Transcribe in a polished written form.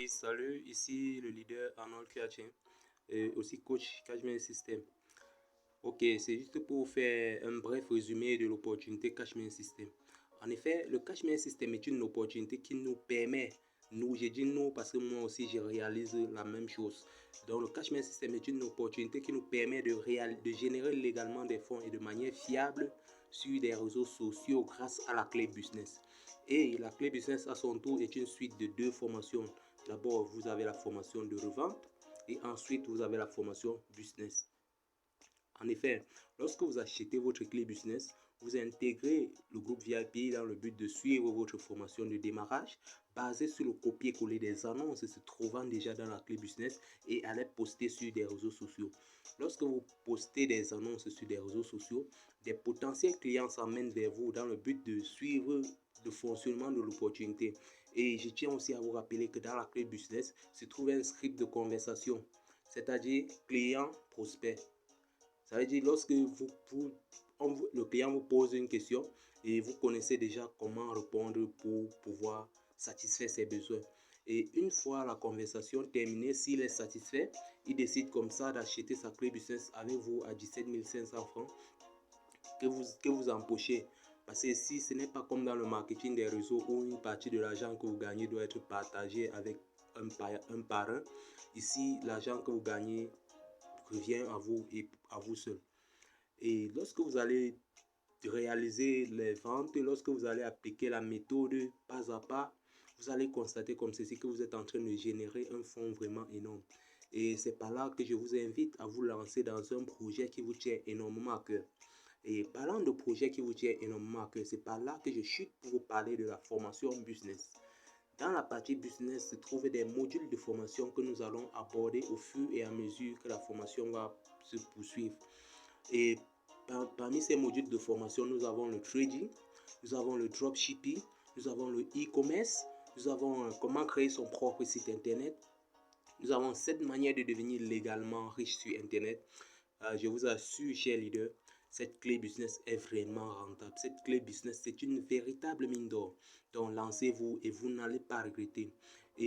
Oui, salut, ici le leader Arnold Kiachin, et aussi coach Cashman System. Ok, c'est juste pour faire un bref résumé de l'opportunité Cashman System. En effet, le Cashman System est une opportunité qui nous permet, nous, j'ai dit nous parce que moi aussi je réalise la même chose. Donc le Cashman System est une opportunité qui nous permet de générer légalement des fonds et de manière fiable sur des réseaux sociaux grâce à la clé business. Et la clé business à son tour est une suite de deux formations. D'abord, vous avez la formation de revente et ensuite, vous avez la formation business. En effet, lorsque vous achetez votre clé business, vous intégrez le groupe VIP dans le but de suivre votre formation de démarrage basée sur le copier-coller des annonces se trouvant déjà dans la clé business et à les poster sur des réseaux sociaux. Lorsque vous postez des annonces sur des réseaux sociaux, des potentiels clients s'emmènent vers vous dans le but de suivre le fonctionnement de l'opportunité. Et je tiens aussi à vous rappeler que dans la clé business se trouve un script de conversation, c'est-à-dire client-prospect. Ça veut dire lorsque le client vous pose une question et vous connaissez déjà comment répondre pour pouvoir satisfaire ses besoins. Et une fois la conversation terminée, s'il est satisfait, il décide comme ça d'acheter sa clé business avec vous à 17 500 francs que vous empochez. Parce que si ce n'est pas comme dans le marketing des réseaux où une partie de l'argent que vous gagnez doit être partagée avec un par un, ici l'argent que vous gagnez revient à vous et à vous seul. Et lorsque vous allez réaliser les ventes, lorsque vous allez appliquer la méthode pas à pas, vous allez constater comme ceci que vous êtes en train de générer un fonds vraiment énorme. Et c'est par là que je vous invite à vous lancer dans un projet qui vous tient énormément à cœur. Et parlant de projet qui vous tient énormément à cœur, c'est par là que je chute pour vous parler de la formation business. Dans la partie business se trouvent des modules de formation que nous allons aborder au fur et à mesure que la formation va se poursuivre. Et parmi ces modules de formation, nous avons le trading, nous avons le dropshipping, nous avons le e-commerce, nous avons comment créer son propre site internet. Nous avons 7 manières de devenir légalement riche sur internet. Je vous assure, chers leaders, cette clé business est vraiment rentable. Cette clé business, c'est une véritable mine d'or. Donc, lancez-vous et vous n'allez pas regretter.